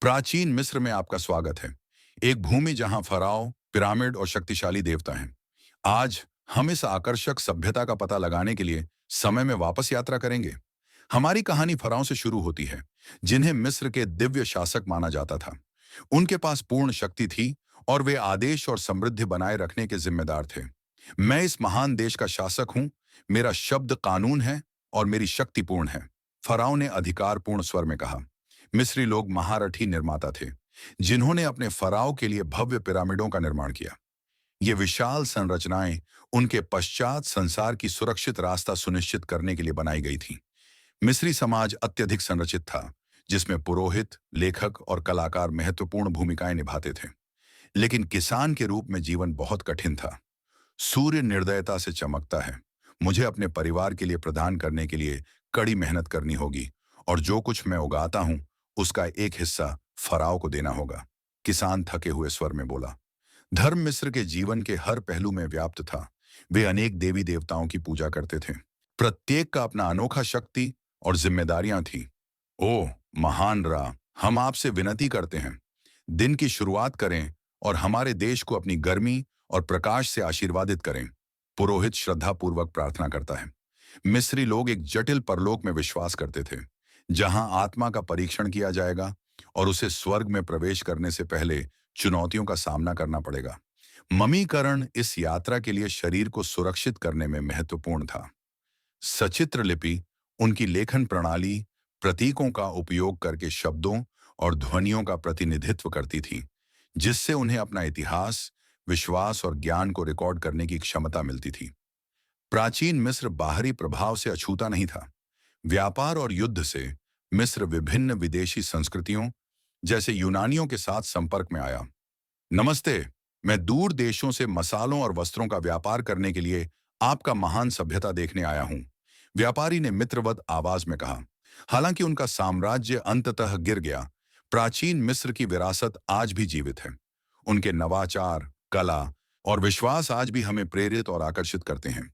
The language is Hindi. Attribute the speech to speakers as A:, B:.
A: प्राचीन मिस्र में आपका स्वागत है। एक भूमि जहां फराओ, पिरामिड और शक्तिशाली देवता हैं। आज हम इस आकर्षक सभ्यता का पता लगाने के लिए समय में वापस यात्रा करेंगे। हमारी कहानी फराओं से शुरू होती है, जिन्हें मिस्र के दिव्य शासक माना जाता था। उनके पास पूर्ण शक्ति थी और वे आदेश और समृद्धि बनाए रखने के जिम्मेदार थे। मैं इस महान देश का शासक हूं, मेरा शब्द कानून है और मेरी शक्ति पूर्ण है, फराओ ने अधिकारपूर्ण स्वर में कहा। मिस्री लोग महारथी निर्माता थे, जिन्होंने अपने फराओ के लिए भव्य पिरामिडों का निर्माण किया। ये विशाल संरचनाएं उनके पश्चात संसार की सुरक्षित रास्ता सुनिश्चित करने के लिए बनाई गई थी। मिस्री समाज अत्यधिक संरचित था, जिसमें पुरोहित, लेखक और कलाकार महत्वपूर्ण भूमिकाएं निभाते थे। लेकिन किसान के रूप में जीवन बहुत कठिन था। सूर्य निर्दयता से चमकता है। मुझे अपने परिवार के लिए प्रदान करने के लिए कड़ी मेहनत करनी होगी, और जो कुछ मैं उगाता हूं उसका एक हिस्सा फराओ को देना होगा, किसान थके हुए स्वर में बोला। धर्म मिस्र के जीवन के हर पहलू में व्याप्त था। वे अनेक देवी देवताओं की पूजा करते थे। प्रत्येक का अपना अनोखा शक्ति और जिम्मेदारियां थी। ओह महान रा, हम आपसे विनती करते हैं, दिन की शुरुआत करें और हमारे देश को अपनी गर्मी और प्रकाश से आशीर्वादित करें। पुरोहित श्रद्धापूर्वक प्रार्थना करता है। मिस्री लोग एक जटिल परलोक में विश्वास करते थे, जहां आत्मा का परीक्षण किया जाएगा और उसे स्वर्ग में प्रवेश करने से पहले चुनौतियों का सामना करना पड़ेगा। ममीकरण इस यात्रा के लिए शरीर को सुरक्षित करने में महत्वपूर्ण था। सचित्र लिपि उनकी लेखन प्रणाली प्रतीकों का उपयोग करके शब्दों और ध्वनियों का प्रतिनिधित्व करती थी, जिससे उन्हें अपना इतिहास, विश्वास और ज्ञान को रिकॉर्ड करने की क्षमता मिलती थी। प्राचीन मिस्र बाहरी प्रभाव से अछूता नहीं था। व्यापार और युद्ध से मिस्र विभिन्न विदेशी संस्कृतियों जैसे यूनानियों के साथ संपर्क में आया। नमस्ते, मैं दूर देशों से मसालों और वस्त्रों का व्यापार करने के लिए आपका महान सभ्यता देखने आया हूं, व्यापारी ने मित्रवत आवाज में कहा। हालांकि उनका साम्राज्य अंततः गिर गया, प्राचीन मिस्र की विरासत आज भी जीवित है। उनके नवाचार, कला और विश्वास आज भी हमें प्रेरित और आकर्षित करते हैं।